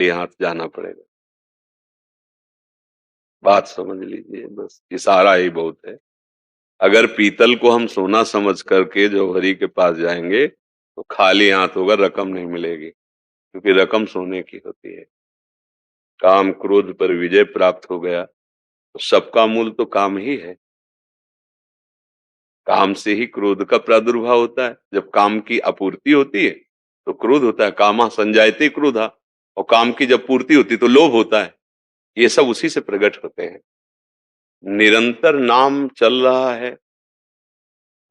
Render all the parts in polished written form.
यहाँ जाना पड़ेगा। बात समझ लीजिए, बस इशारा ही बहुत है। अगर पीतल को हम सोना समझ करके जौहरी के पास जाएंगे तो खाली हाथ होगा, रकम नहीं मिलेगी, क्योंकि रकम सोने की होती है। काम क्रोध पर विजय प्राप्त हो गया तो सबका मूल तो काम ही है। काम से ही क्रोध का प्रादुर्भाव होता है। जब काम की आपूर्ति होती है तो क्रोध होता है, कामा संजायते क्रोधा। और काम की जब पूर्ति होती है तो लोभ होता है। ये सब उसी से प्रकट होते हैं। निरंतर नाम चल रहा है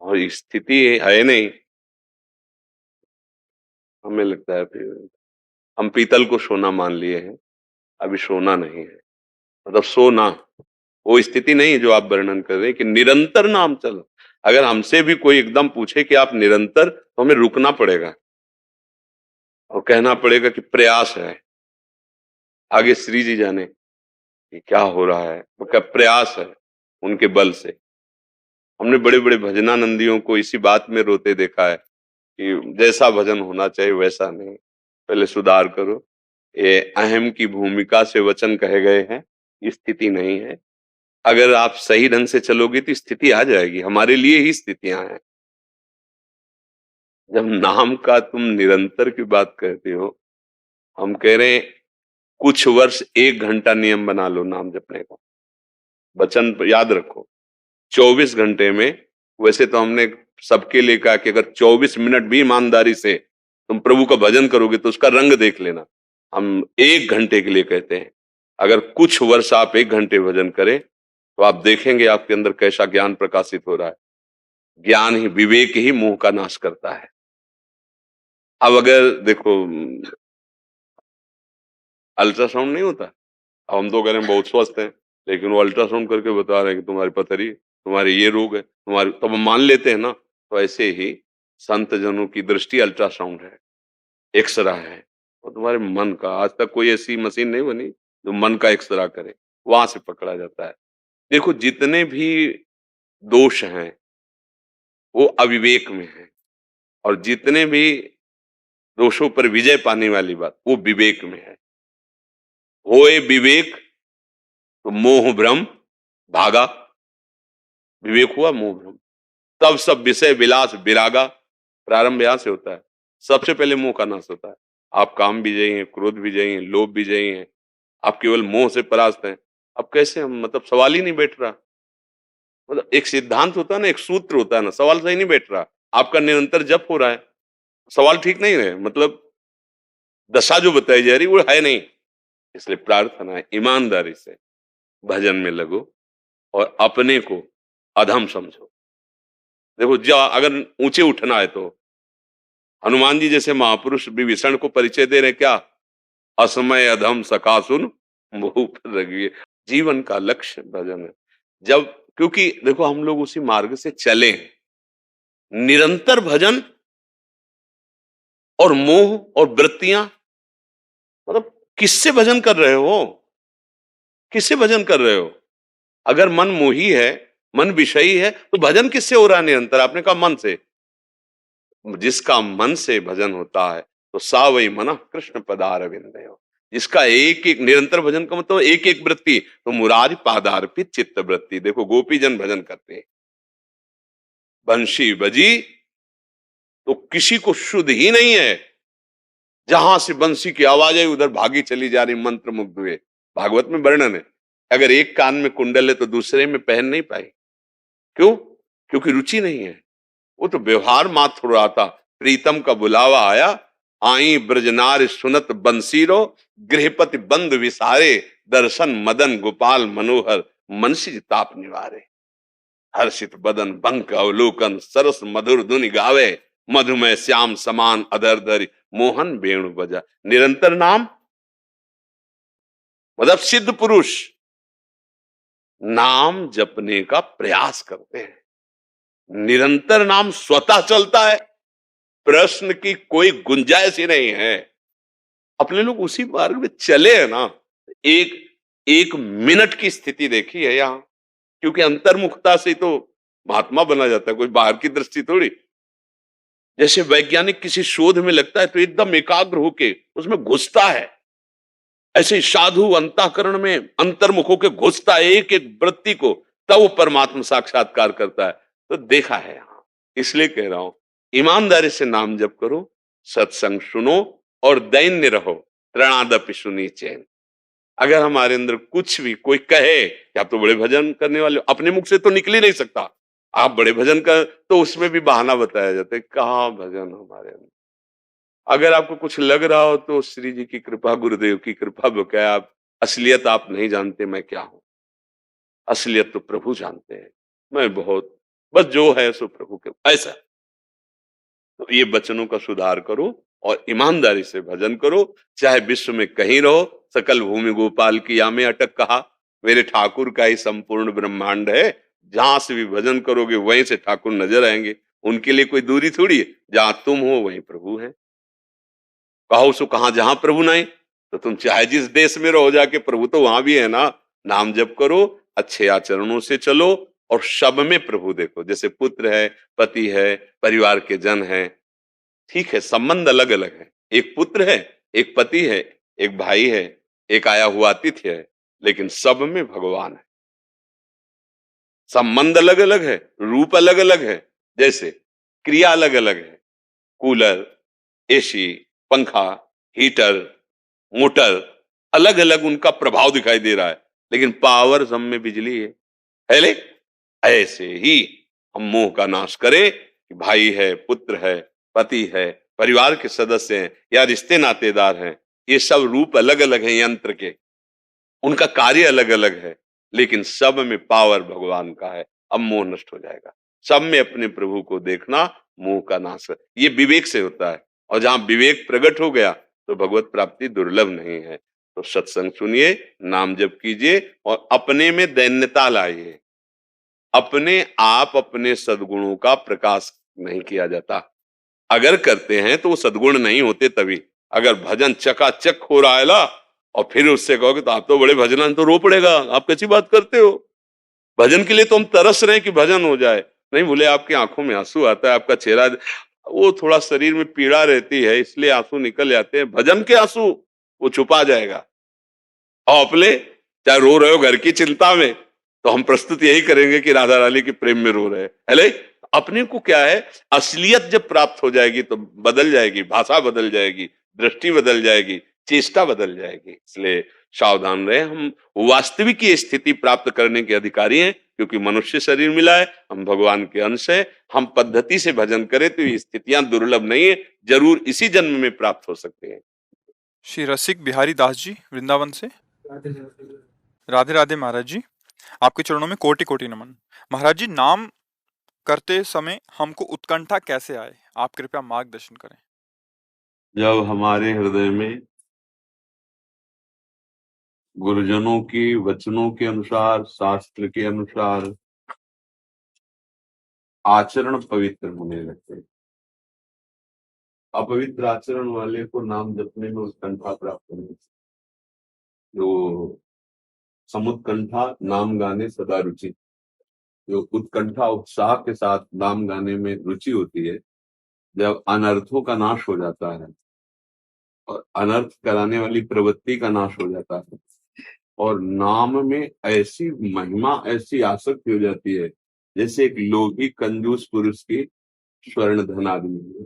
और स्थिति है नहीं। हमें लगता है फिर हम पीतल को सोना मान लिए हैं। अभी सोना नहीं है, मतलब सोना वो स्थिति नहीं है जो आप वर्णन कर रहे हैं कि निरंतर नाम चल। अगर हमसे भी कोई एकदम पूछे कि आप निरंतर, तो हमें रुकना पड़ेगा और कहना पड़ेगा कि प्रयास है। आगे श्री जी जाने कि क्या हो रहा है, वो क्या प्रयास है उनके बल से। हमने बड़े बड़े भजनानंदियों को इसी बात में रोते देखा है कि जैसा भजन होना चाहिए वैसा नहीं, पहले सुधार करो। ये अहम की भूमिका से वचन कहे गए हैं, स्थिति नहीं है। अगर आप सही ढंग से चलोगे तो स्थिति आ जाएगी, हमारे लिए ही स्थितियां हैं। जब नाम का तुम निरंतर की बात कहते हो, हम कह रहे हैं कुछ वर्ष 1 घंटा नियम बना लो नाम जपने का। वचन याद रखो, 24 घंटे में। वैसे तो हमने सबके लिए कहा कि अगर 24 मिनट भी ईमानदारी से तुम प्रभु का भजन करोगे तो उसका रंग देख लेना। हम 1 घंटे के लिए कहते हैं। अगर कुछ वर्ष आप 1 घंटे भजन करें तो आप देखेंगे आपके अंदर कैसा ज्ञान प्रकाशित हो रहा है। ज्ञान ही, विवेक ही मोह का नाश करता है। अब अगर देखो, अल्ट्रासाउंड नहीं होता, अब हम तो कह रहे हैं बहुत स्वस्थ हैं, लेकिन वो अल्ट्रासाउंड करके बता रहे हैं कि तुम्हारी पथरी, तुम्हारे ये रोग है, तुम्हारी, तब हम मान लेते हैं ना। तो ऐसे ही संत जनों की दृष्टि अल्ट्रासाउंड है, एक्सरा है। और तुम्हारे मन का, आज तक कोई ऐसी मशीन नहीं बनी जो मन का एक्सरा करे, वहां से पकड़ा जाता है। देखो, जितने भी दोष हैं वो अविवेक में है, और जितने भी दोषों पर विजय पाने वाली बात वो विवेक में है। होए विवेक तो मोह भ्रम भागा। विवेक हुआ, मोह भ्रम, तब सब विषय विलास विरागा। प्रारंभ यहां से होता है। सबसे पहले मोह का नाश होता है। आप काम विजयी हैं, क्रोध विजयी हैं, लोभ विजयी हैं, आप केवल मोह से परास्त हैं। अब कैसे हम, मतलब सवाल ही नहीं बैठ रहा। मतलब एक सिद्धांत होता है ना, एक सूत्र होता है ना, सवाल सही नहीं बैठ रहा। आपका निरंतर जप हो रहा है, सवाल ठीक नहीं है, मतलब दशा जो बताई जा रही वो है नहीं। इसलिए प्रार्थना है, ईमानदारी से भजन में लगो और अपने को अधम समझो। देखो, जा अगर ऊंचे उठना है तो हनुमान जी जैसे महापुरुष विभीषण को परिचय दे रहे, क्या असमय अधम सखा सुन मुंह पर रखिए। जीवन का लक्ष्य भजन है। जब, क्योंकि देखो हम लोग उसी मार्ग से चले हैं। निरंतर भजन और मोह और वृत्तियां, मतलब किससे भजन कर रहे हो, किससे भजन कर रहे हो? अगर मन मोही है, मन विषयी है, तो भजन किससे हो रहा है निरंतर? आपने कहा मन से। जिसका मन से भजन होता है तो सा वही मना कृष्ण पदार विंदयो। जिसका एक एक निरंतर भजन का मतलब एक एक वृत्ति, तो मुरारी पादार्पित चित्त वृत्ति। देखो, गोपी जन भजन करते हैं, बंशी बजी तो किसी को शुद्ध ही नहीं है। जहां से बंसी की आवाज आई उधर भागी चली जा रही, मंत्र मुग्ध हुए। भागवत में वर्णन है, अगर एक कान में कुंडल है तो दूसरे में पहन नहीं पाई। क्यों? क्योंकि रुचि नहीं है। वो तो व्यवहार मात्र हो रहा था। प्रीतम का बुलावा आया, आई ब्रजनार सुनत बंसीरो, गृहपति बंद विसारे, दर्शन मदन गोपाल मनोहर, मनसी ताप निवारे। हर्षित बदन बंक अवलोकन, सरस मधुर धुनि गावे, मधुमय श्याम समान अधर धरि, मोहन वेणु बजा। निरंतर नाम, मतलब सिद्ध पुरुष नाम जपने का प्रयास करते हैं। निरंतर नाम स्वतः चलता है, प्रश्न की कोई गुंजाइश ही नहीं है। अपने लोग उसी मार्ग में चले हैं ना। एक एक मिनट की स्थिति देखी है यहां, क्योंकि अंतर्मुखता से तो महात्मा बना जाता है, कोई बाहर की दृष्टि थोड़ी। जैसे वैज्ञानिक किसी शोध में लगता है तो एकदम एकाग्र होके उसमें घुसता है, ऐसे ही साधु अंतःकरण में अंतर्मुख होकर घुसता है एक एक वृत्ति को, तब वो परमात्मा साक्षात्कार करता है। तो देखा है यहाँ, इसलिए कह रहा हूं ईमानदारी से नाम जप करो, सत्संग सुनो और दैन्य रहो, त्रणादपि सुनी चैन। अगर हमारे अंदर कुछ भी कोई कहे कि आप तो बड़े भजन करने वाले हो, अपने मुख से तो निकल ही नहीं सकता, आप बड़े भजन कर, तो उसमें भी बहाना बताया जाता है, कहाँ भजन हमारे अंदर। अगर आपको कुछ लग रहा हो तो श्री जी की कृपा, गुरुदेव की कृपा बकाया, आप असलियत आप नहीं जानते मैं क्या हूं, असलियत तो प्रभु जानते हैं। मैं बहुत, बस जो है सो प्रभु के ऐसा। तो ये वचनों का सुधार करो और ईमानदारी से भजन करो, चाहे विश्व में कहीं रहो। सकल भूमि गोपाल की या में अटक कहा, मेरे ठाकुर का ही संपूर्ण ब्रह्मांड है। जहां से भी भजन करोगे वहीं से ठाकुर नजर आएंगे, उनके लिए कोई दूरी थोड़ी है। जहां तुम हो वहीं प्रभु है। कहो सो कहां, जहां प्रभु नहीं, तो तुम चाहे जिस देश में रहो जाके, प्रभु तो वहां भी है ना। नाम जप करो, अच्छे आचरणों से चलो और सब में प्रभु देखो। जैसे पुत्र है, पति है, परिवार के जन हैं, ठीक है, संबंध अलग अलग है, एक पुत्र है, एक पति है, एक भाई है, एक आया हुआ अतिथि है, लेकिन सब में भगवान है। संबंध अलग अलग है, रूप अलग अलग है, जैसे क्रिया अलग अलग है। कूलर, एसी, पंखा, हीटर, मोटर, अलग अलग उनका प्रभाव दिखाई दे रहा है, लेकिन पावर सब में बिजली है ले? ऐसे ही हम मोह का नाश करें कि भाई है, पुत्र है, पति है, परिवार के सदस्य हैं या रिश्ते नातेदार हैं, ये सब रूप अलग अलग हैं यंत्र के, उनका कार्य अलग अलग है, लेकिन सब में पावर भगवान का है। अब मोह नष्ट हो जाएगा। सब में अपने प्रभु को देखना, मोह का नाश है। ये विवेक से होता है, और जहां विवेक प्रकट हो गया तो भगवत प्राप्ति दुर्लभ नहीं है। तो सत्संग सुनिए, नाम जप कीजिए और अपने में दैन्यता लाइए। अपने आप अपने सद्गुणों का प्रकाश नहीं किया जाता, अगर करते हैं तो वो सद्गुण नहीं होते। तभी अगर भजन चकाचक हो रहा है ला, और फिर उससे कहोगे तो आप तो बड़े भजन, तो रो पड़ेगा, आप कैसी बात करते हो। भजन के लिए तो हम तरस रहे हैं कि भजन हो जाए। नहीं बोले, आपकी आंखों में आंसू आता है, आपका चेहरा, वो थोड़ा शरीर में पीड़ा रहती है, इसलिए आंसू निकल जाते हैं। भजन के आंसू वो छुपा जाएगा। और अपने चाहे रो रहे हो घर की चिंता में, तो हम प्रस्तुत यही करेंगे कि राधा रानी के प्रेम में रो रहे हैं। हेले, अपने को क्या है, असलियत जब प्राप्त हो जाएगी तो बदल जाएगी, भाषा बदल जाएगी, दृष्टि बदल जाएगी, चेष्टा बदल जाएगी। इसलिए सावधान रहे, हम वास्तविक की स्थिति प्राप्त करने के अधिकारी हैं, क्योंकि मनुष्य शरीर मिला है, हम भगवान के अंश है। हम पद्धति से भजन करें तो ये स्थितियां दुर्लभ नहीं है, जरूर इसी जन्म में प्राप्त हो सकते हैं। श्री रसिक बिहारी दास जी वृंदावन से। राधे राधे महाराज जी, आपके चरणों में कोटि कोटि नमन। महाराज जी, नाम करते समय हमको उत्कंठा कैसे आए, आप कृपया मार्गदर्शन करें। जब हमारे हृदय में गुरुजनों के वचनों के अनुसार, शास्त्र के अनुसार आचरण पवित्र होने लगते हैं। अपवित्र आचरण वाले को नाम जपने में उत्कंठा प्राप्त नहीं। जो समुत्कंठा नाम गाने सदा रुचि, जो उत्कंठा उत्साह के साथ नाम गाने में रुचि होती है, जब अनर्थों का नाश हो जाता है और अनर्थ कराने वाली प्रवृत्ति का नाश हो जाता है, और नाम में ऐसी महिमा, ऐसी आसक्ति हो जाती है, जैसे एक लोभी कंजूस पुरुष की स्वर्ण धन आदमी,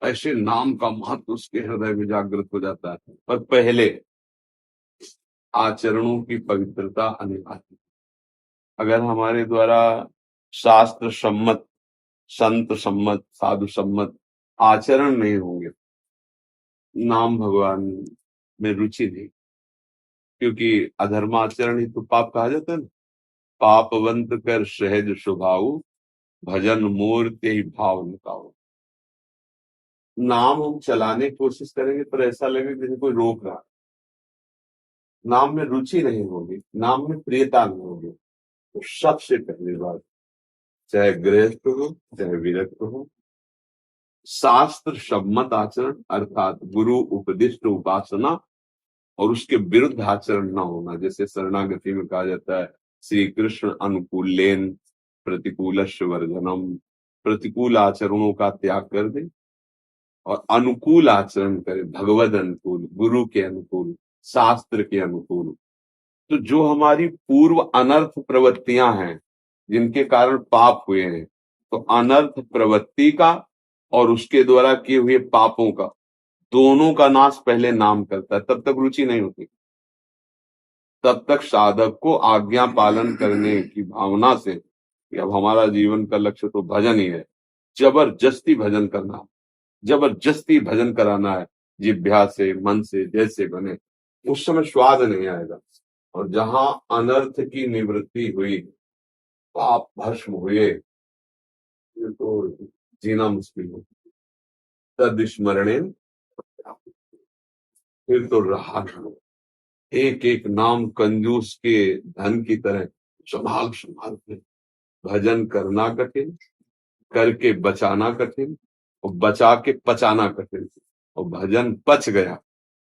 ऐसे नाम का महत्व उसके हृदय में जागृत हो जाता है। पर पहले आचरणों की पवित्रता अनिवार्य। अगर हमारे द्वारा शास्त्र सम्मत, संत सम्मत, साधु सम्मत आचरण नहीं होंगे, नाम भगवान में रुचि नहीं, क्योंकि अधर्माचरण ही तो पाप कहा जाता है ना। पापवंत कर सहज स्वभाव, भजन मूर्ति ही भाव निकाओ। नाम हम चलाने की कोशिश करेंगे पर ऐसा लगे जैसे कोई रोक रहा। नाम में रुचि नहीं होगी, नाम में प्रियता नहीं होगी, तो सबसे पहली बात, चाहे गृहस्थ हो चाहे विरक्त हो, शास्त्र सम्मत आचरण अर्थात गुरु उपदिष्ट उपासना और उसके विरुद्ध आचरण न होना। जैसे शरणागति में कहा जाता है, श्री कृष्ण अनुकूलेन प्रतिकूलस्य वर्जनम, प्रतिकूल आचरणों का त्याग कर दे और अनुकूल आचरण करे, भगवद अनुकूल, गुरु के अनुकूल, शास्त्र के अनुकूल। तो जो हमारी पूर्व अनर्थ प्रवृत्तियां हैं जिनके कारण पाप हुए हैं, तो अनर्थ प्रवृत्ति का और उसके द्वारा किए हुए पापों का, दोनों का नाश पहले नाम करता है। तब तक रुचि नहीं होती, तब तक साधक को आज्ञा पालन करने की भावना से कि अब हमारा जीवन का लक्ष्य तो भजन ही है, जबरदस्ती भजन करना, जबरदस्ती भजन कराना है, जिभ्या से, मन से, जैसे बने, उस समय स्वाद नहीं आएगा। और जहां अनर्थ की निवृत्ति हुई, पाप भस्म हुए, ये तो जीना मुश्किल हो। तद स्मरणे फिर तो रहा नहीं। एक एक नाम कंजूस के धन की तरह संभाल संभाल के भजन करना कठिन, करके बचाना कठिन, और बचा के पचाना कठिन। और भजन पच गया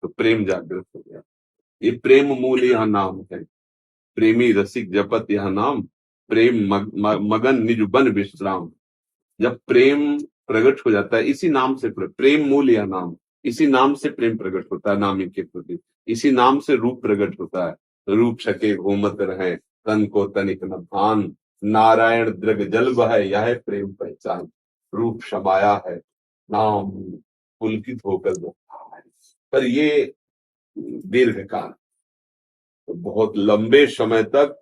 तो प्रेम जागृत हो गया। ये प्रेम मूल यह नाम है। प्रेमी रसिक जपत यह नाम, प्रेम मगन निज बन विश्राम। जब प्रेम प्रकट हो जाता है, इसी नाम से प्रेम मूल यह नाम, इसी नाम से प्रेम प्रकट होता है नामी के प्रति, इसी नाम से रूप प्रकट होता है। रूप छके घूमत रहे, तन को तनिक न भान, नारायण दृग जल बह, यह प्रेम पहचान। रूप समाया है, नाम पुलकित होकर बहता है। पर ये दीर्घ काल, तो बहुत लंबे समय तक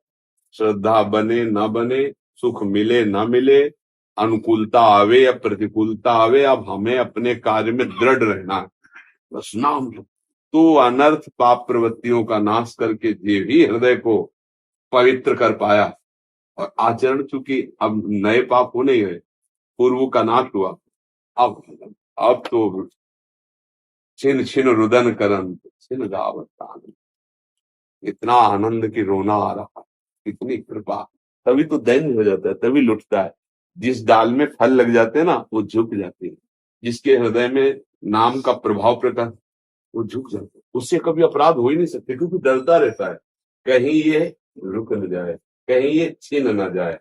श्रद्धा बने न बने, सुख मिले न मिले, अनुकूलता आवे या प्रतिकूलता आवे, अब हमें अपने कार्य में दृढ़ रहना है, बस नाम। तो अनर्थ पाप प्रवृत्तियों का नाश करके जे भी हृदय को पवित्र कर पाया, और आचरण चूंकि अब नए पाप होने गए, पूर्व का नाश हुआ, अब तो छिन छिन रुदन करन छिन गावत आनंद। इतना आनंद की रोना आ रहा है, इतनी कृपा। तभी तो दैन्य हो जाता है, तभी लुटता है। जिस डाल में फल लग जाते हैं ना, वो झुक जाते हैं। जिसके हृदय में नाम का प्रभाव प्रकट, वो झुक जाते हैं। उससे कभी अपराध हो ही नहीं सकते, क्योंकि डरता रहता है कहीं ये रुक न जाए, कहीं ये छीन न जाए।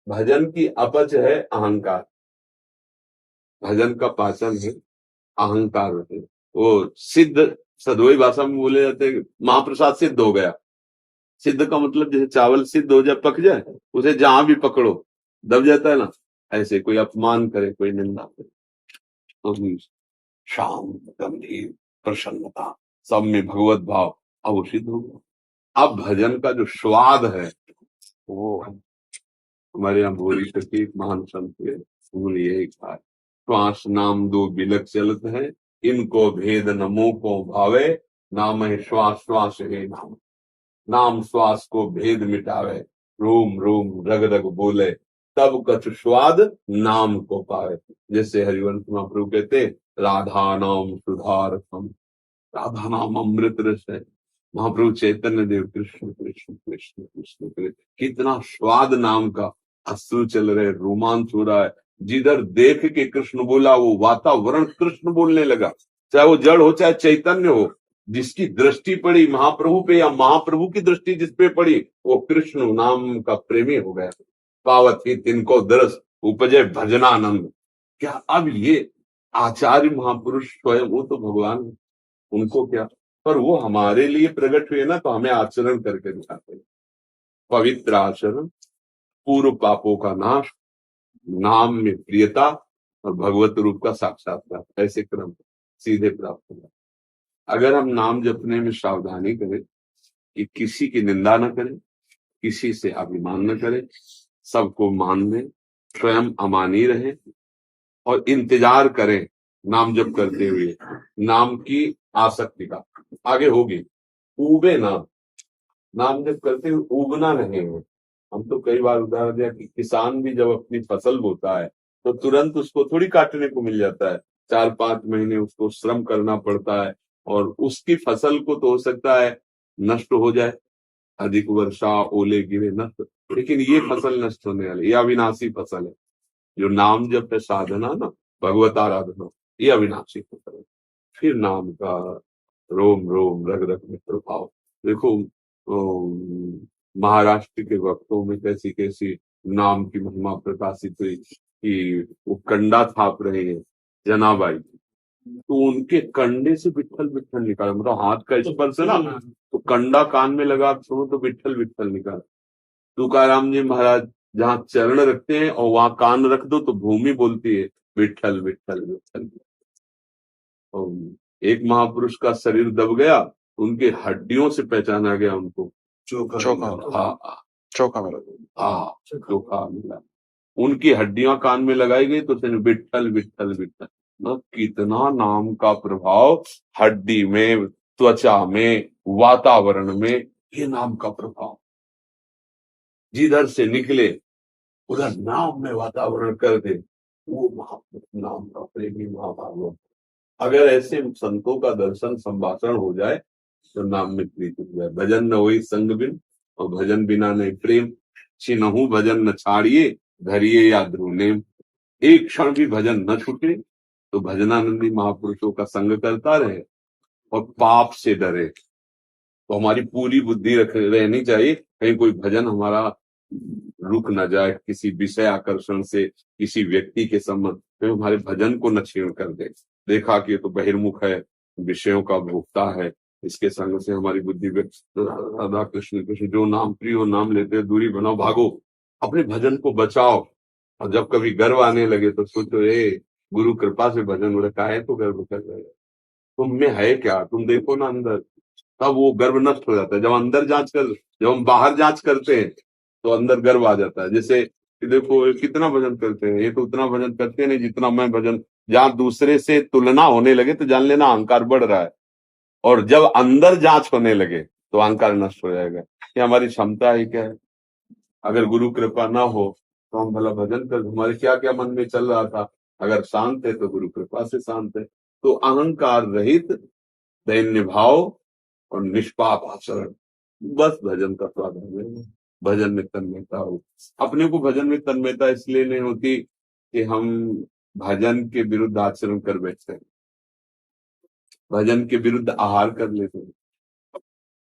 भजन की अपच है अहंकार, भजन का पाचन है अहंकार। वो सिद्ध सदोई भाषा में बोले जाते हैं, महाप्रसाद सिद्ध हो गया। सिद्ध का मतलब जैसे चावल सिद्ध हो जाए, पक जाए, उसे जहां भी पकड़ो दब जाता है ना, ऐसे कोई अपमान करे, कोई निंदा करे, तो शांत गंभीर प्रसन्नता, सब में भगवत भाव, अब वो सिद्ध हो गया। अब भजन का जो स्वाद है वो है। हमारे यहाँ भोरी करके एक महान संत है, उन्होंने यही कहा, श्वास नाम दो बिलक चलत है, इनको भेद नमो को भावे, नाम है श्वास श्वास है नाम। नाम श्वास को भेद मिटावे, रोम रोम रग रग बोले, तब कछु स्वाद नाम को पावे। जैसे हरिवंश महाप्रभु कहते, राधा नाम सुधारसम, राधा नाम अमृत रस है। महाप्रभु चैतन्य देव कृष्ण कृष्ण कृष्ण कृष्ण कृष्ण, कितना स्वाद नाम का, अश्रु चल रहे, रोमांच हो रहा है। जिधर देख के कृष्ण बोला, वो वातावरण कृष्ण बोलने लगा, चाहे वो जड़ हो चाहे चैतन्य हो। जिसकी दृष्टि पड़ी महाप्रभु पे, या महाप्रभु की दृष्टि जिस पे पड़ी, वो कृष्ण नाम का प्रेमी हो गया। पावत ही तिनको दरस उपजय भजनानंद। क्या अब ये आचार्य महापुरुष स्वयं, वो तो भगवान, उनको क्या, पर वो हमारे लिए प्रकट हुए ना, तो हमें आचरण करके दिखाते हैं। पवित्र आचरण, पूर्व पापों का नाश, नाम में प्रियता, और भगवत रूप का साक्षात्कार, ऐसे क्रम सीधे प्राप्त होगा। अगर हम नाम जपने में सावधानी करें कि किसी की निंदा न करें, किसी से अभिमान न करें, सबको मान लें, स्वयं अमानी रहे, और इंतजार करें नाम जप करते हुए नाम की आसक्ति का, आगे होगी। ऊबे ना, नाम जप करते हुए उबना नहीं है। हम तो कई बार उदाहरण दिया कि किसान भी जब अपनी फसल बोता है, तो तुरंत उसको थोड़ी काटने को मिल जाता है, 4-5 महीने उसको श्रम करना पड़ता है, और उसकी फसल को तो हो सकता है नष्ट हो जाए, अधिक वर्षा ओले गिरे नष्ट, लेकिन ये फसल नष्ट होने वाली, ये अविनाशी फसल है। जो नाम जप है साधना ना, भगवत आराधना, ये अविनाशी फसल है। फिर नाम का रोम रोम रग रग में प्रभाव देखो। महाराष्ट्र के वक्तों में कैसी कैसी नाम की महिमा प्रकाशित हुई कि वो कंडा थाप रहे हैं जनाबाई, तो उनके कंडे से विट्ठल विट्ठल निकाला, मतलब हाथ का स्पर्श है ना, तो कंडा कान में लगा आप सुनो तो विट्ठल विट्ठल निकाला। तुकाराम जी महाराज जहाँ चरण रखते हैं और वहां कान रख दो तो भूमि बोलती है विट्ठल विट्ठल विट्ठल। और एक महापुरुष का शरीर दब गया, उनके हड्डियों से पहचाना गया उनको। चोखा हाँ चोखा मिला। हाँ, चोखा मिला। उनकी हड्डियां कान में लगाई गई तो उसने विट्ठल विट्ठल विट्ठल। मतलब कितना नाम का प्रभाव हड्डी में, त्वचा में, वातावरण में, ये नाम का प्रभाव जिधर से निकले उधर नाम में वातावरण कर दे, वो नाम का प्रेमी महाभागवत। अगर ऐसे संतों का दर्शन संभाषण हो जाए तो नाम में प्रीति हो जाए। भजन न होई संग बिन, और भजन बिना नहीं प्रेम, छिनहु भजन न छाड़िए, धरिए या ध्रुव नेम। एक क्षण भी भजन न छूटे तो भजनानंदी महापुरुषों का संग करता रहे और पाप से डरे। तो हमारी पूरी बुद्धि रहनी चाहिए, कहीं कोई भजन हमारा रुक न जाए किसी विषय आकर्षण से, किसी व्यक्ति के संबंध में हमारे भजन को न छीण कर दे। देखा कि ये तो बहिर्मुख है, विषयों का भोक्ता है, इसके संग से हमारी बुद्धि राधा कृष्ण कृष्ण जो नाम प्रिय हो नाम लेते हैं, दूरी बनाओ, भागो, अपने भजन को बचाओ। और जब कभी गर्व आने लगे तो सोचो गुरु कृपा से भजन हो रखा है तो गर्व कर रहे, तुम में है क्या, तुम देखो ना अंदर, तब वो गर्व नष्ट हो जाता है। जब अंदर जांच कर, जब हम बाहर जांच करते हैं तो अंदर गर्व आ जाता है। जैसे कि देखो ये कितना भजन करते हैं, ये तो उतना भजन करते नहीं जितना मैं भजन। जहां दूसरे से तुलना होने लगे तो जान लेना अहंकार बढ़ रहा है, और जब अंदर जांच होने लगे तो अहंकार नष्ट हो जाएगा। ये हमारी क्षमता है क्या है? अगर गुरु कृपा ना हो तो हम भला भजन कर, हमारे क्या क्या मन में चल रहा था, अगर शांत है तो गुरु कृपा से शांत है। तो अहंकार रहित दैन्य भाव और निष्पाप आचरण, बस भजन का स्वाद है। भजन में तन्मयता हो। अपने को भजन में तन्मयता इसलिए नहीं होती कि हम भजन के विरुद्ध आचरण कर बैठते हैं, भजन के विरुद्ध आहार कर लेते हैं,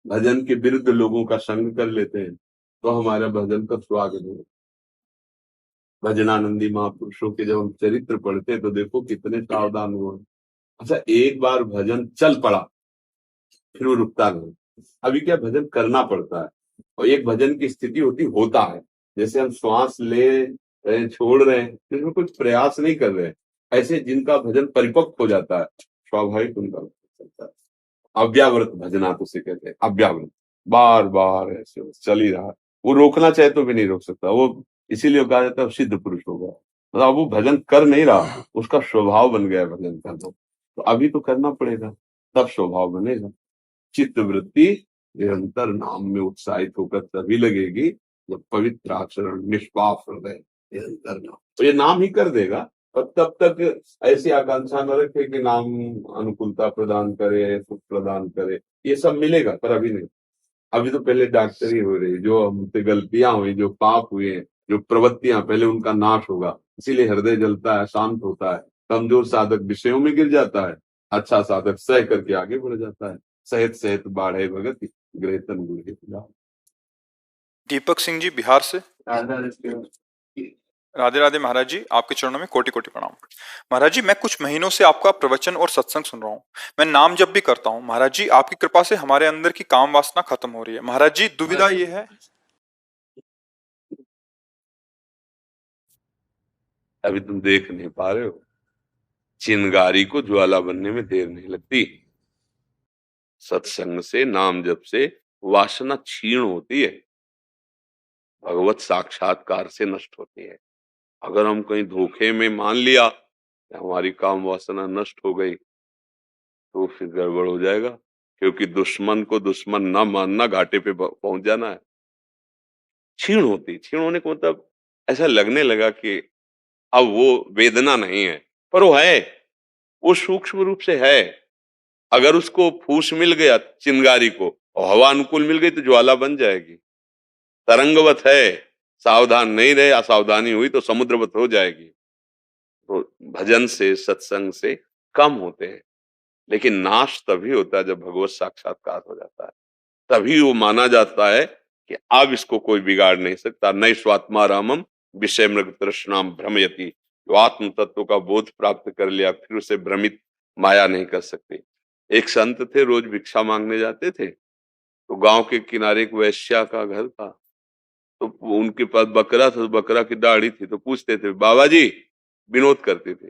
भजन के विरुद्ध लोगों का संग कर लेते हैं, तो हमारा भजन का स्वागत है। भजनानंदी महापुरुषों के जब हम चरित्र पढ़ते हैं तो देखो कितने सावधान हुए। अच्छा, एक बार भजन चल पड़ा फिर वो रुकता नहीं। अभी क्या भजन करना पड़ता है, और एक भजन की स्थिति होता है, जैसे हम श्वास ले रहे छोड़ रहे हैं, जिसमें कुछ प्रयास नहीं कर रहे हैं, ऐसे जिनका भजन परिपक्व हो जाता है स्वाभाविक उनका चलता है। अव्यावृत भजना तो उसे कहते हैं, अव्यावृत, बार बार ऐसे चल ही रहा, वो रोकना चाहे तो भी नहीं रोक सकता, वो इसीलिए कहा जाता है सिद्ध पुरुष हो गया। मतलब वो भजन कर नहीं रहा, उसका स्वभाव बन गया भजन करना। तो अभी तो करना पड़ेगा, तब स्वभाव बनेगा। चित्त वृत्ति निरंतर नाम में उत्साहित होकर तभी लगेगी जब पवित्र आचरण, निष्पाप हृदय, निरंतर नाम, तो ये नाम ही कर देगा। और तब तक ऐसी आकांक्षा न रखे कि नाम अनुकूलता प्रदान करे, सुख प्रदान करे, ये सब मिलेगा पर अभी नहीं। अभी तो पहले डॉक्टरी हो रही, जो हमसे गलतियां हुई, जो पाप हुए हैं, जो प्रवृत्तियां, पहले उनका नाश होगा। इसीलिए हृदय जलता है, शांत होता है। कमजोर साधक विषयों में गिर जाता है, अच्छा साधक सह करके आगे बढ़ जाता है। सहित सहित बाढ़े भगत ग्रहतन गुरु। दीपक सिंह जी बिहार से। राधे राधे महाराज जी, आपके चरणों में कोटि कोटि प्रणाम। महाराज जी, मैं कुछ महीनों से आपका प्रवचन और सत्संग सुन रहा हूँ। मैं नाम जप भी करता हूँ। महाराज जी, आपकी कृपा से हमारे अंदर की काम वासना खत्म हो रही है। महाराज जी, दुविधा ये है, अभी तुम देख नहीं पा रहे हो, चिंगारी को ज्वाला बनने में देर नहीं लगती। सत्संग से, नाम जप से वासना क्षीण होती है, भगवत साक्षात्कार से नष्ट होती है। अगर हम कहीं धोखे में मान लिया कि हमारी काम वासना नष्ट हो गई तो फिर गड़बड़ हो जाएगा, क्योंकि दुश्मन को दुश्मन ना मानना घाटे पे पहुंच जाना है। क्षीण होती, क्षीण होने को मतलब ऐसा लगने लगा कि अब वो वेदना नहीं है, पर वो है, वो सूक्ष्म रूप से है। अगर उसको फूस मिल गया चिंगारी को और हवा अनुकूल मिल गई तो ज्वाला बन जाएगी। तरंगवत है, सावधान नहीं रहे, असावधानी हुई तो समुद्रवत हो जाएगी। तो भजन से, सत्संग से कम होते हैं, लेकिन नाश तभी होता है जब भगवत साक्षात्कार हो जाता है। तभी वो माना जाता है कि अब इसको कोई बिगाड़ नहीं सकता। नई स्वात्मा रामम विषय मृग तृष्णाम भ्रमयति, जो आत्म तत्व का बोध प्राप्त कर लिया फिर उसे भ्रमित माया नहीं कर सकती। एक संत थे, रोज भिक्षा मांगने जाते थे, तो गांव के किनारे एक वैश्या का घर था, तो उनके पास बकरा था, तो बकरा की दाढ़ी थी, तो पूछते थे, बाबा जी, विनोद करते थे,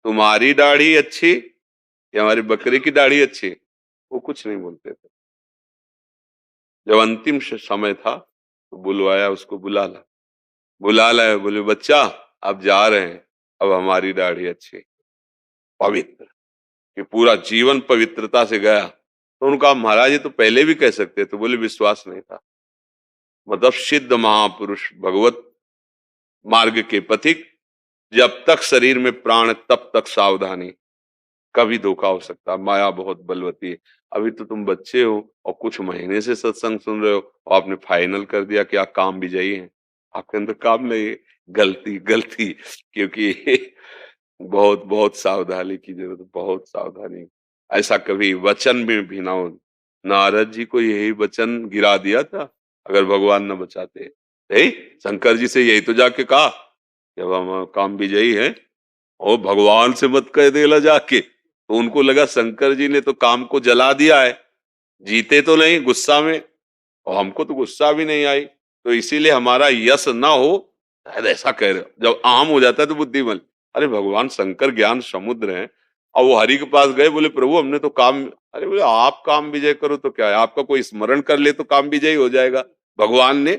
तुम्हारी दाढ़ी अच्छी या हमारे बकरे की दाढ़ी अच्छी? वो कुछ नहीं बोलते थे। जब अंतिम समय था तो बुलवाया, उसको बुला लाया, बोले बच्चा अब जा रहे हैं, अब हमारी दाढ़ी अच्छी, पवित्र, कि पूरा जीवन पवित्रता से गया। तो उनका महाराज ये तो पहले भी कह सकते थे, बोले विश्वास नहीं था। मतलब सिद्ध महापुरुष, भगवत मार्ग के पथिक, जब तक शरीर में प्राण तब तक सावधानी, कभी धोखा हो सकता है, माया बहुत बलवती है। अभी तो तुम बच्चे हो और कुछ महीने से सत्संग सुन रहे हो और आपने फाइनल कर दिया कि आप काम विजयी हैं। आपके अंदर काम नहीं है, गलती गलती, क्योंकि बहुत बहुत सावधानी की जरूरत है, बहुत सावधानी। ऐसा कभी वचन में भी ना हो। नारद जी को यही वचन गिरा दिया था अगर भगवान न बचाते। नहीं, शंकर जी से यही तो जाके कहा, जब हम काम विजयी हैं और भगवान से मत कह देला जाके, तो उनको लगा शंकर जी ने तो काम को जला दिया है, जीते तो नहीं गुस्सा में, और हमको तो गुस्सा भी नहीं आई, तो इसीलिए हमारा यश ना हो, शायद ऐसा कह रहे हो। जब आम हो जाता है तो बुद्धिमान, अरे भगवान शंकर ज्ञान समुद्र है, और वो हरि के पास गए, बोले प्रभु हमने तो काम, अरे बोले आप काम विजय करो तो क्या है, आपका कोई स्मरण कर ले तो काम विजय हो जाएगा। भगवान ने,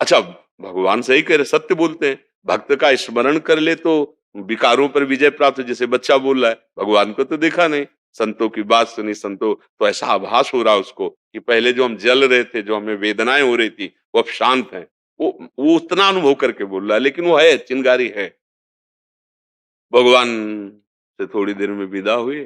अच्छा, भगवान सही कह रहे, सत्य बोलते हैं, भक्त का स्मरण कर ले तो विकारों पर विजय प्राप्त, जैसे बच्चा बोल रहा है, भगवान को तो देखा नहीं, संतों की बात सुनी, संतों तो ऐसा आभास हो रहा उसको कि पहले जो हम जल रहे थे, जो हमें वेदनाएं हो रही थी, वो अब शांत है। वो उतना अनुभव करके बोल रहा है, लेकिन वो है चिंगारी है। भगवान से थोड़ी देर में विदा हुए,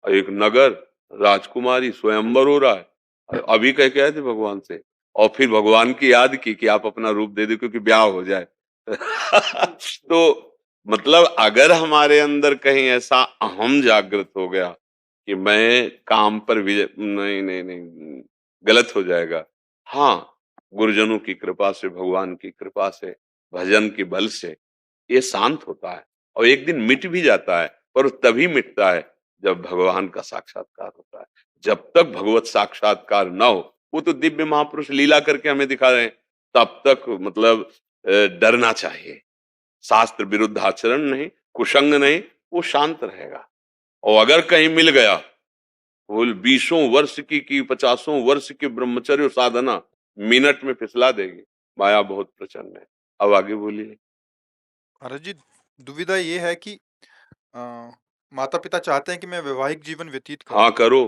और एक नगर, राजकुमारी, स्वयंवर हो रहा है, और अभी कह के आए थे भगवान से, और फिर भगवान की याद की कि आप अपना रूप दे दो क्योंकि ब्याह हो जाए। तो मतलब अगर हमारे अंदर कहीं ऐसा अहम जागृत हो गया कि मैं काम पर विजय, नहीं नहीं नहीं, गलत हो जाएगा। हाँ, गुरुजनों की कृपा से, भगवान की कृपा से, भजन के बल से ये शांत होता है, और एक दिन मिट भी जाता है, पर तभी मिटता है जब भगवान का साक्षात्कार होता है। जब तक भगवत साक्षात्कार ना हो, वो तो दिव्य महापुरुष लीला करके हमें दिखा रहे हैं, तब तक मतलब डरना चाहिए। शास्त्र विरुद्ध आचरण नहीं, कुसंग नहीं, वो शांत रहेगा। और अगर कहीं मिल गया, वो 20 वर्ष की 50 वर्ष की ब्रह्मचर्य साधना मिनट में फिसला देगी। माया बहुत प्रचंड है। अब आगे बोलिए। महाराज जी, दुविधा ये है कि माता पिता चाहते हैं कि मैं वैवाहिक जीवन व्यतीत करूं। हाँ, करो,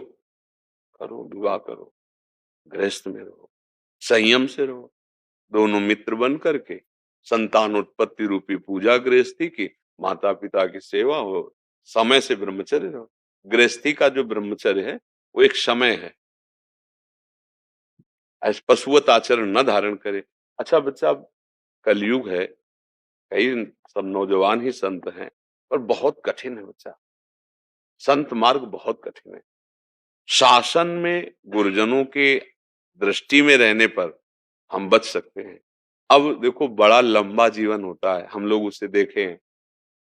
करो, विवाह करो, गृहस्थ में रहो, संयम से रहो, दोनों मित्र बन करके, संतानोत्पत्ति रूपी पूजा गृहस्थी की, माता पिता की सेवा हो, समय से ब्रह्मचर्य रहो। गृहस्थी का जो ब्रह्मचर्य है वो एक समय है, ऐसे पशुवत आचरण न धारण करे। अच्छा बच्चा, कलयुग है, कई सब नौजवान ही संत हैं, पर बहुत कठिन है बच्चा, संत मार्ग बहुत कठिन है। शासन में गुरुजनों के दृष्टि में रहने पर हम बच सकते हैं। अब देखो, बड़ा लंबा जीवन होता है, हम लोग उसे देखे हैं,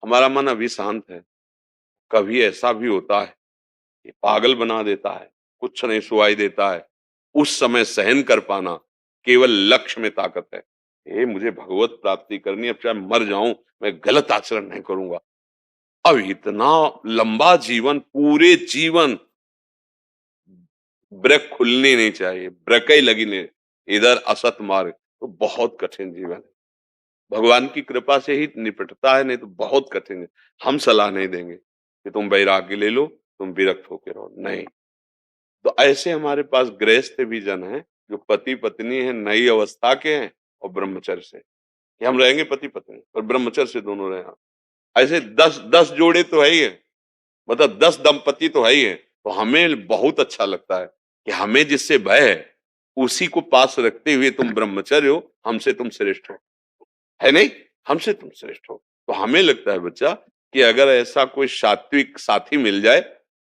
हमारा मन अभी शांत है, कभी ऐसा भी होता है कि पागल बना देता है, कुछ नहीं सुनाई देता है। उस समय सहन कर पाना केवल लक्ष्य में ताकत है। ये मुझे भगवत प्राप्ति करनी है, अब चाहे मर जाऊं, मैं गलत आचरण नहीं करूंगा। अब इतना लंबा जीवन, पूरे जीवन ब्रेक खुलनी नहीं चाहिए, ब्रेक ही लगी नहीं, इधर असत मार्ग, तो बहुत कठिन जीवन है। भगवान की कृपा से ही निपटता है, नहीं तो बहुत कठिन है। हम सलाह नहीं देंगे कि तुम वैराग्य ले लो, तुम विरक्त होकर रहो, नहीं। तो ऐसे हमारे पास गृहस्थ भी जन हैं जो पति पत्नी है, नई अवस्था के हैं, और ब्रह्मचर्य से, कि हम रहेंगे पति पत्नी और ब्रह्मचर्य से दोनों रहे। ऐसे 10 जोड़े तो है ही है, मतलब 10 दंपति तो है ही है। तो हमें बहुत अच्छा लगता है कि हमें जिससे भय है उसी को पास रखते हुए तुम ब्रह्मचर्य हो, हमसे तुम श्रेष्ठ हो, है नहीं, हमसे तुम श्रेष्ठ हो। तो हमें लगता है बच्चा कि अगर ऐसा कोई सात्विक साथी मिल जाए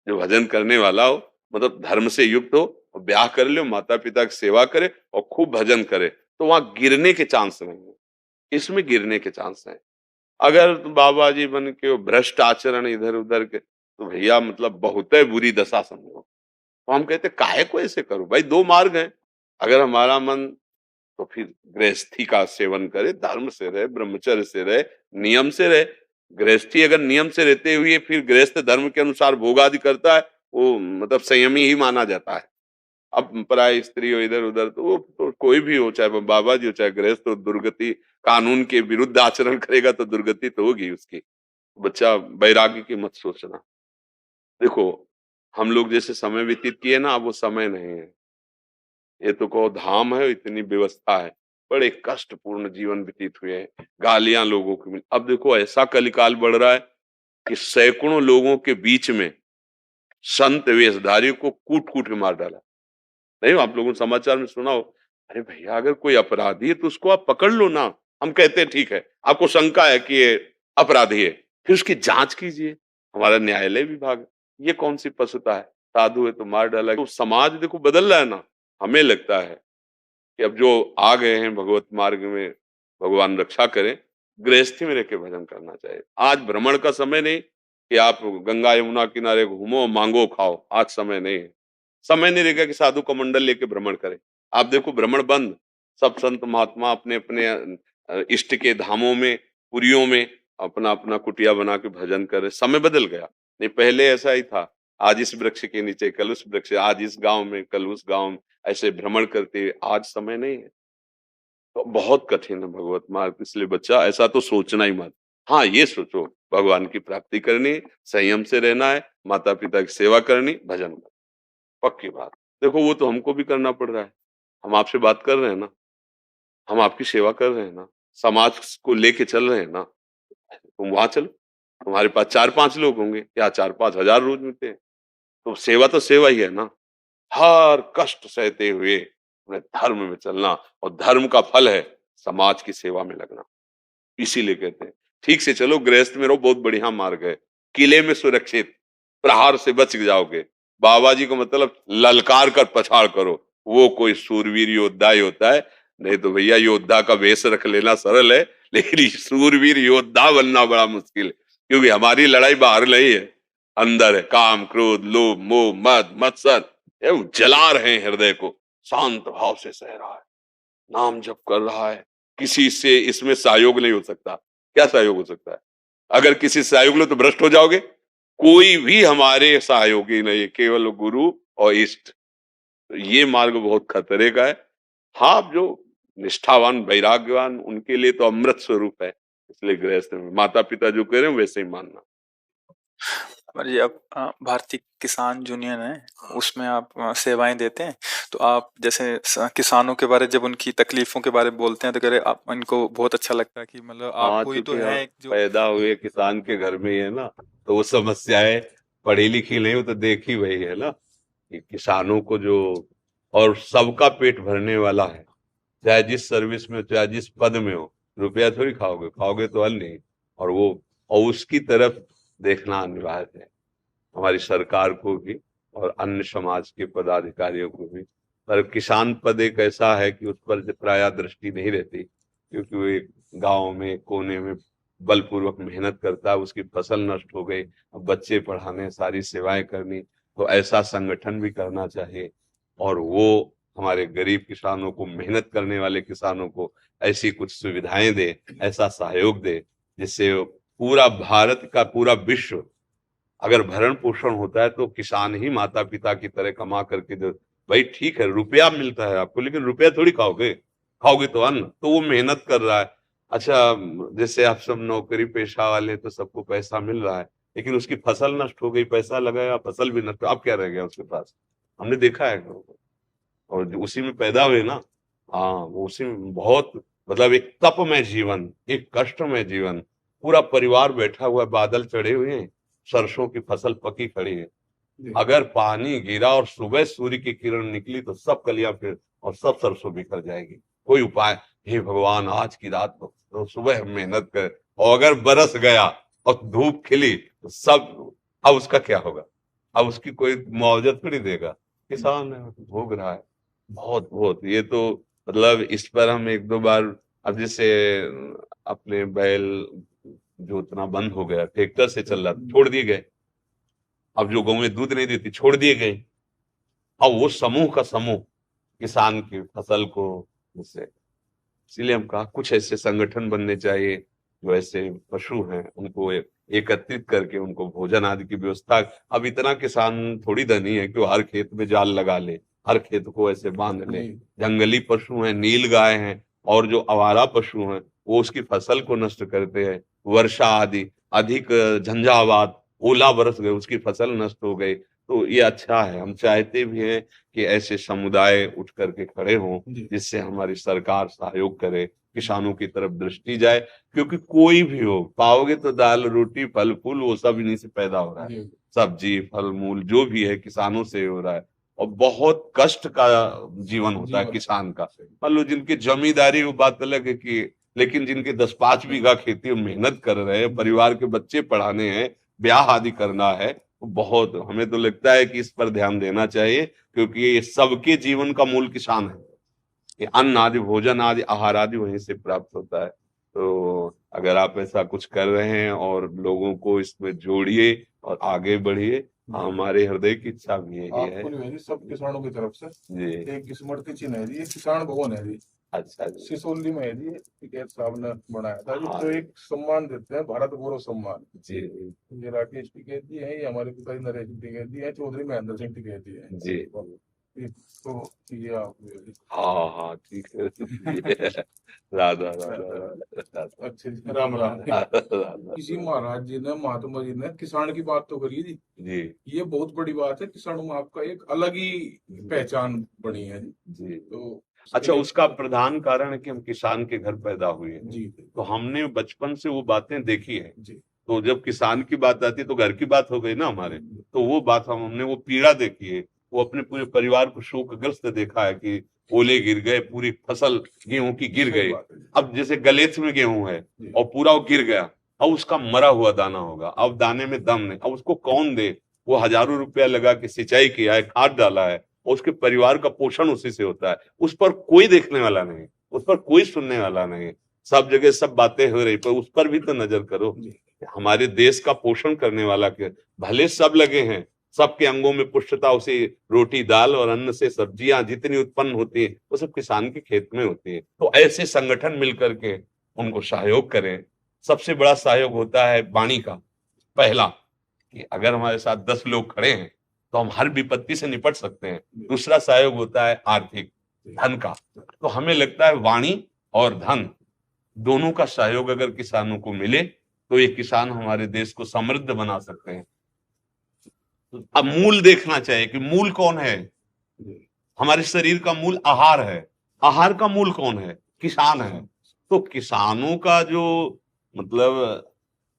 जो भजन करने वाला हो, मतलब धर्म से युक्त हो, और ब्याह कर ले, माता पिता की सेवा करे और खूब भजन करे, तो वहां गिरने के चांस नहीं है, इसमें गिरने के चांस है। अगर बाबा जी बन के भ्रष्ट आचरण इधर उधर के, तो भैया मतलब बहुत है बुरी दशा समझो। तो हम कहते काहे को ऐसे करो भाई, दो मार्ग हैं। अगर हमारा मन तो फिर गृहस्थी का सेवन करे, धर्म से रहे, ब्रह्मचर्य से रहे, नियम से रहे। गृहस्थी अगर नियम से रहते हुए फिर गृहस्थ धर्म के अनुसार भोग आदि करता है, वो मतलब संयमी ही माना जाता है। अब पराई स्त्री हो इधर उधर, तो वो तो कोई भी हो, चाहे वो बाबा जी हो चाहे गृहस्थ हो, दुर्गति कानून के विरुद्ध आचरण करेगा तो दुर्गति तो होगी उसकी। बच्चा वैराग्य की मत सोचना। देखो हम लोग जैसे समय व्यतीत किए ना, अब वो समय नहीं है। ये तो कहो धाम है, इतनी व्यवस्था है, बड़े कष्टपूर्ण जीवन व्यतीत हुए हैं, गालियां लोगों को मिली। अब देखो ऐसा कलिकाल बढ़ रहा है कि सैकड़ों लोगों के बीच में संत वेशधारी को कूट कूट के मार डाला। नहीं आप लोगों ने समाचार में सुना हो? अरे भैया अगर कोई अपराधी है तो उसको आप पकड़ लो ना। हम कहते हैं ठीक है, आपको शंका है कि ये अपराधी है, फिर उसकी जांच कीजिए। हमारा न्यायालय विभाग, ये कौन सी पशुता है? साधु है तो मार डाला। तो समाज देखो बदल रहा है ना। हमें लगता है कि अब जो आ गए हैं भगवत मार्ग में, भगवान रक्षा करें, गृहस्थी में रह के भजन करना चाहिए। आज भ्रमण का समय नहीं कि आप गंगा यमुना किनारे घूमो मांगो खाओ, आज समय नहीं है। समय नहीं रहेगा कि साधु का मंडल लेके भ्रमण करें। आप देखो भ्रमण बंद, सब संत महात्मा अपने अपने इष्ट के धामों में, पुरियों में अपना अपना कुटिया बना के भजन करे। समय बदल गया। नहीं पहले ऐसा ही था, आज इस वृक्ष के नीचे कल उस वृक्ष, आज इस गांव में कल उस गांव में, ऐसे भ्रमण करते। आज समय नहीं है, तो बहुत कठिन है भगवत मार्ग। इसलिए बच्चा ऐसा तो सोचना ही मत। हाँ ये सोचो भगवान की प्राप्ति करनी, संयम से रहना है, माता पिता की सेवा करनी, भजन करना, पक्की बात। देखो वो तो हमको भी करना पड़ रहा है। हम आपसे बात कर रहे हैं ना, हम आपकी सेवा कर रहे हैं ना, समाज को लेके चल रहे हैं ना। तुम वहां चलो, तुम्हारे पास 4-5 लोग होंगे या 4-5 हजार रोज मिलते हैं, तो सेवा तो सेवा ही है ना। हर कष्ट सहते हुए अपने धर्म में चलना, और धर्म का फल है समाज की सेवा में लगना। इसीलिए कहते हैं ठीक से चलो, गृहस्थ में रहो, बहुत बढ़िया मार्ग है। किले में सुरक्षित, प्रहार से बच जाओगे। बाबा जी को मतलब ललकार कर पछाड़ करो, वो कोई सूरवीर योद्धा ही होता है। नहीं तो भैया योद्धा का वेश रख लेना सरल है, लेकिन ये सूरवीर योद्धा बनना बड़ा मुश्किल है। क्योंकि हमारी लड़ाई बाहर नहीं है, अंदर है। काम क्रोध लोभ मोह मद मत्सर ये जला रहे हैं हृदय को। शांत भाव से सह रहा है, नाम जप कर रहा है, किसी से इसमें सहयोग नहीं हो सकता। क्या सहयोग हो सकता है? अगर किसी से सहयोग लो तो भ्रष्ट हो जाओगे। कोई भी हमारे सहयोगी नहीं, केवल गुरु और इष्ट। तो ये मार्ग बहुत खतरे का है। हाँ जो निष्ठावान वैराग्यवान उनके लिए तो अमृत स्वरूप है। इसलिए गृहस्थ में माता पिता जो कह रहे हैं वैसे ही मानना। और ये अब भारतीय किसान यूनियन है, उसमें आप सेवाएं देते हैं। तो आप जैसे किसानों के बारे, जब उनकी तकलीफों के बारे में बोलते हैं तो कह रहे आप इनको बहुत अच्छा लगता है कि मतलब हाँ आपको ही तो चूंकि है हम एक जो पैदा हुए किसान के घर में ही है ना, तो वो समस्याएं पढ़ी लिखी नहीं हो तो देखी वही है ना कि किसानों को जो, और सबका पेट भरने वाला है, चाहे जिस सर्विस में हो चाहे जिस पद में हो। रुपया थोड़ी खाओगे, खाओगे तो अन्न ही। और वो और उसकी तरफ देखना अनिवार्य है, हमारी सरकार को भी और अन्य समाज के पदाधिकारियों को भी। पर किसान पद एक ऐसा है कि उस पर प्राय दृष्टि नहीं रहती, क्योंकि वो एक गाँव में कोने में बलपूर्वक मेहनत करता है, उसकी फसल नष्ट हो गई, अब बच्चे पढ़ाने, सारी सेवाएं करनी, तो ऐसा संगठन भी करना चाहिए। और वो हमारे गरीब किसानों को, मेहनत करने वाले किसानों को ऐसी कुछ सुविधाएं दे, ऐसा सहयोग दे, जिससे पूरा भारत का, पूरा विश्व, अगर भरण पोषण होता है तो किसान ही माता पिता की तरह कमा करके दे। भाई ठीक है रुपया मिलता है आपको, लेकिन रुपया थोड़ी खाओगे, खाओगे तो अन्न। तो वो मेहनत कर रहा है। अच्छा जैसे आप सब नौकरी पेशा वाले तो सबको पैसा मिल रहा है, लेकिन उसकी फसल नष्ट हो गई, पैसा लगाया फसल भी नष्ट, अब क्या रह गया उसके पास? हमने देखा है। और जो उसी में पैदा हुए ना, हाँ वो उसी में बहुत, मतलब एक तप में जीवन, एक कष्ट में जीवन, पूरा परिवार बैठा हुआ है, बादल चढ़े हुए हैं, सरसों की फसल पकी खड़ी है। अगर पानी गिरा और सुबह सूर्य की किरण निकली तो सब कलियां फिर और सब सरसों बिखर जाएगी। कोई उपाय, हे भगवान आज की रात तो सुबह हम मेहनत करें, और अगर बरस गया और धूप खिली तो सब, अब उसका क्या होगा? अब उसकी कोई मुआवजा थोड़ी देगा। किसान है, भोग रहा है। बहुत बहुत ये तो, मतलब इस पर हम एक दो बार, अब जैसे अपने बैल जोतना बंद हो गया, ट्रैक्टर से चल रहा था, छोड़ दिए गए। अब जो गौएं दूध नहीं देती छोड़ दिए गए। अब वो समूह का समूह किसान की फसल को जिससे, इसीलिए हम कहा कुछ ऐसे संगठन बनने चाहिए जो ऐसे पशु हैं उनको एकत्रित करके उनको भोजन आदि की व्यवस्था। अब इतना किसान थोड़ी धनी है कि वो हर खेत में जाल लगा ले, हर खेत को ऐसे बांध ले। जंगली पशु हैं, नील गाय हैं और जो आवारा पशु हैं वो उसकी फसल को नष्ट करते हैं। वर्षा आदि अधिक झंझावात, ओला बरस गए, उसकी फसल नष्ट हो गई। तो ये अच्छा है, हम चाहते भी हैं कि ऐसे समुदाय उठ करके खड़े हों जिससे हमारी सरकार सहयोग करे, किसानों की तरफ दृष्टि जाए। क्योंकि कोई भी हो, पाओगे तो दाल रोटी फल फूल वो सब इन्हीं से पैदा हो रहा है, सब्जी फल मूल जो भी है किसानों से हो रहा है। और बहुत कष्ट का जीवन होता है किसान का। मान लो जिनकी जमींदारी वो बात अलग है कि, लेकिन जिनके 10-5 बीघा खेती मेहनत कर रहे हैं, परिवार के बच्चे पढ़ाने हैं, ब्याह आदि करना है, बहुत हमें तो लगता है कि इस पर ध्यान देना चाहिए। क्योंकि ये सबके जीवन का मूल किसान है, ये अन्न आदि भोजन आदि आहार आदि वहीं से प्राप्त होता है। तो अगर आप ऐसा कुछ कर रहे हैं और लोगों को इसमें जोड़िए और आगे बढ़िए, हमारे हृदय की इच्छा भी यही है। सब किसानों की तरफ से जी एक स्मृति चिन्ह है जी, किसान भवन है जी। अच्छा जी, सिसोली में है जी, टिकैत साहब ने बनाया था जी। हाँ। तो एक सम्मान देते हैं, भारत गौरव सम्मान। जी ये राकेश टिकैत जी है, ये हमारे पिताजी नरेश टिकैत जी है, चौधरी महेंद्र सिंह टिकैत जी है जी। तो ये आप हाँ हाँ ठीक है। राधा राधा अच्छे राम राम। राधा किसी महाराज जी ने, महात्मा जी ने किसान की बात तो करी जी, जी ये बहुत बड़ी बात है। किसानों में आपका एक अलग ही पहचान बनी है जी। तो अच्छा, उसका प्रधान कारण है कि हम किसान के घर पैदा हुए हैं जी। तो हमने बचपन से वो बातें देखी है। जी। तो जब किसान की बात आती है तो घर की बात हो गई ना हमारे, तो वो बात हमने वो पीड़ा देखी है, वो अपने पूरे परिवार को शोकग्रस्त देखा है कि ओले गिर गए, पूरी फसल गेहूं की गिर गई। अब जैसे गलेथ में गेहूं है और पूरा वो गिर गया, अब उसका मरा हुआ दाना होगा, अब दाने में दम नहीं, अब उसको कौन दे? वो हजारों रुपया लगा के सिंचाई किया है, खाद डाला है और उसके परिवार का पोषण उसी से होता है। उस पर कोई देखने वाला नहीं, उस पर कोई सुनने वाला नहीं। सब जगह सब बातें हो रही, पर उस पर भी तो नजर करो। हमारे देश का पोषण करने वाला के भले सब लगे हैं, सबके अंगों में पुष्टता उसी रोटी दाल और अन्न से सब्जियां जितनी उत्पन्न होती है वो सब किसान के खेत में होती है। तो ऐसे संगठन मिलकर के उनको सहयोग करें। सबसे बड़ा सहयोग होता है वाणी का। पहला कि अगर हमारे साथ 10 लोग खड़े हैं तो हम हर विपत्ति से निपट सकते हैं। दूसरा सहयोग होता है आर्थिक, धन का। तो हमें लगता है वाणी और धन दोनों का सहयोग अगर किसानों को मिले तो ये किसान हमारे देश को समृद्ध बना सकते हैं। अब मूल देखना चाहिए कि मूल कौन है। हमारे शरीर का मूल आहार है, आहार का मूल कौन है? किसान है। तो किसानों का जो मतलब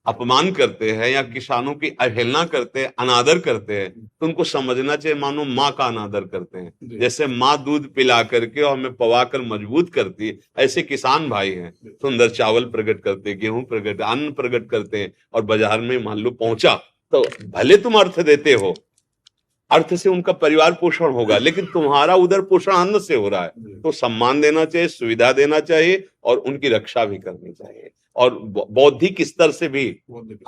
अपमान करते हैं या किसानों की अवहेलना करते हैं, अनादर करते हैं, तो उनको समझना चाहिए मानो माँ का अनादर करते हैं। जैसे माँ दूध पिला करके और हमें पवा कर मजबूत करती है, ऐसे किसान भाई हैं, सुंदर चावल प्रकट करते, गेहूं प्रकट, अन्न प्रकट करते हैं और बाजार में मान लो पहुंचा तो भले तुम अर्थ देते हो, अर्थ से उनका परिवार पोषण होगा, लेकिन तुम्हारा उधर पोषण अन्न से हो रहा है। तो सम्मान देना चाहिए, सुविधा देना चाहिए और उनकी रक्षा भी करनी चाहिए। और बौद्धिक स्तर से भी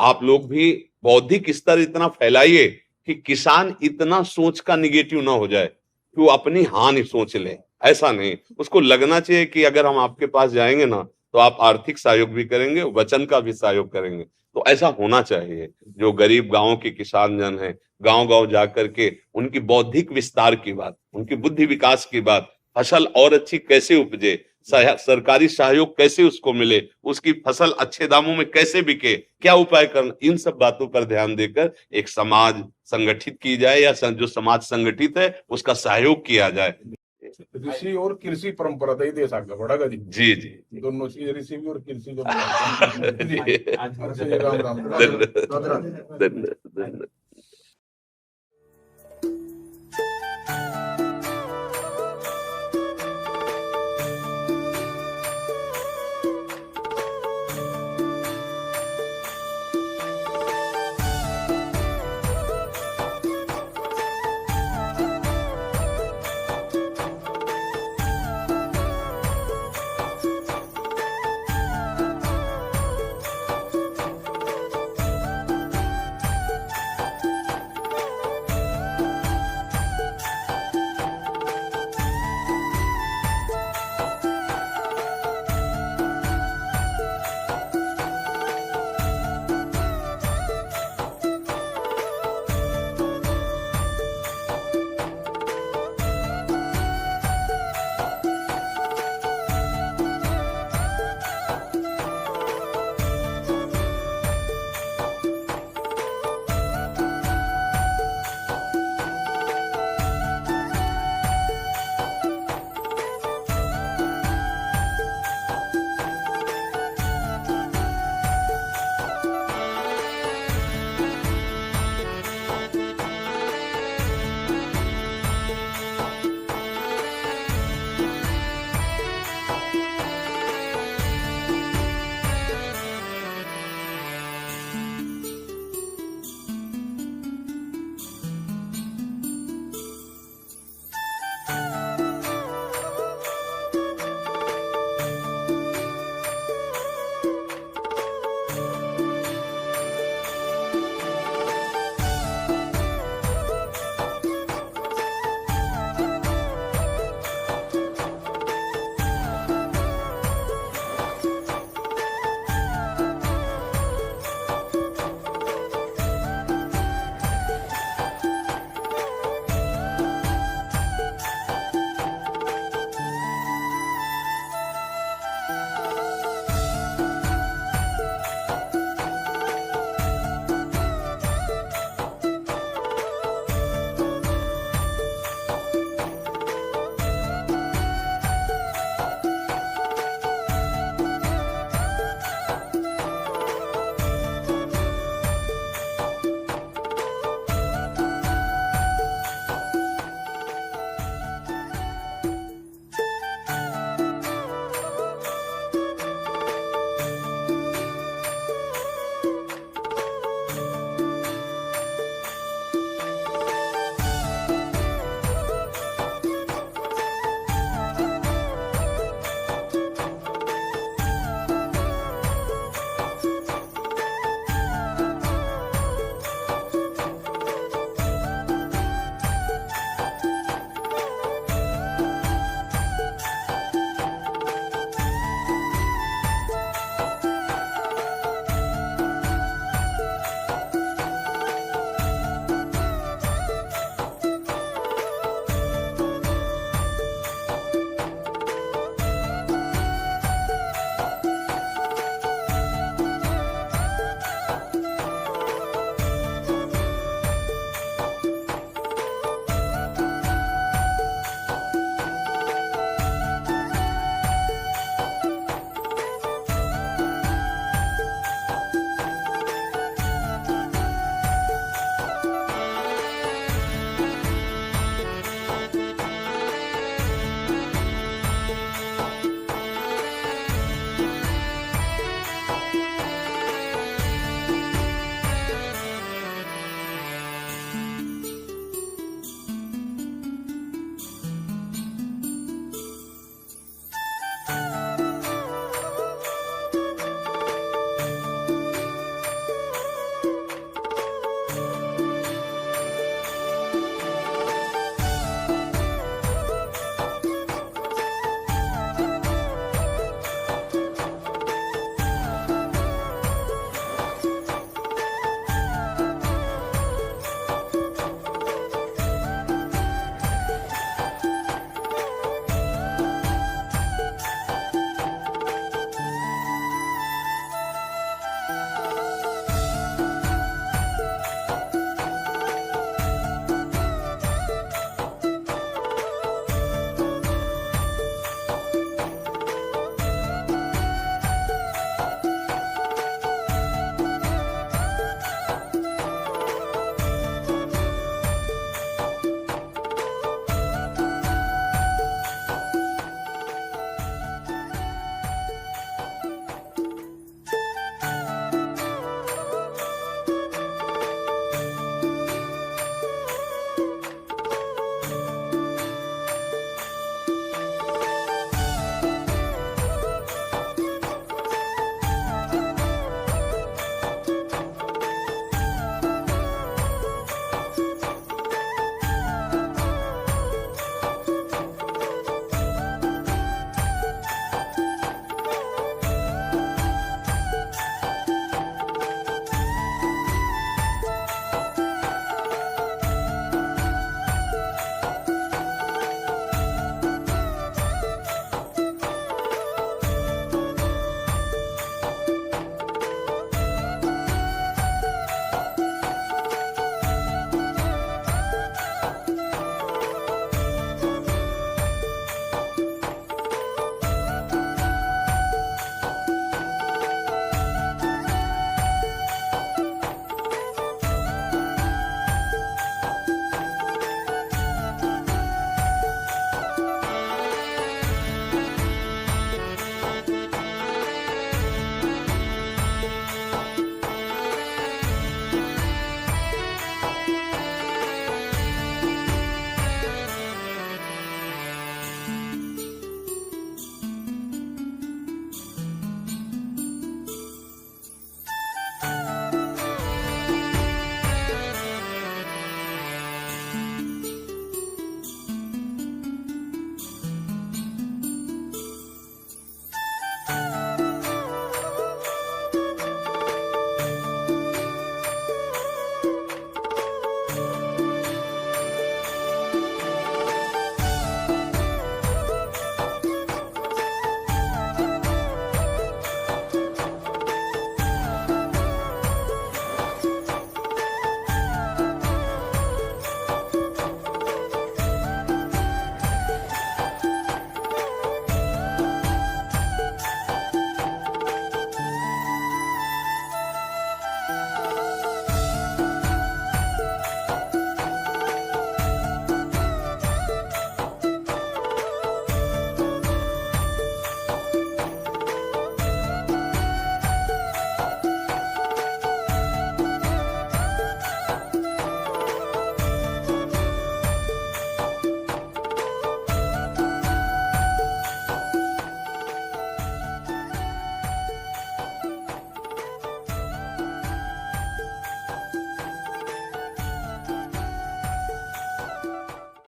आप लोग भी बौद्धिक स्तर इतना फैलाइए कि किसान इतना सोच का निगेटिव ना हो जाए कि वो अपनी हानि सोच ले। ऐसा नहीं, उसको लगना चाहिए कि अगर हम आपके पास जाएंगे ना तो आप आर्थिक सहयोग भी करेंगे, वचन का भी सहयोग करेंगे। तो ऐसा होना चाहिए। जो गरीब गांव के किसान जन हैं, गांव-गांव जाकर के उनकी बौद्धिक विस्तार की बात, उनकी बुद्धि विकास की बात, फसल और अच्छी कैसे उपजे, सरकारी सहयोग कैसे उसको मिले, उसकी फसल अच्छे दामों में कैसे बिके, क्या उपाय करना, इन सब बातों पर ध्यान देकर एक समाज संगठित की जाए या जो समाज संगठित है उसका सहयोग किया जाए। ऋषि और कृषि परंपरा दे देश आगे बढ़ेगा जी। जी जी दोनों चीज, ऋषि भी और कृषि जो जी। राम राम। धन्यवाद।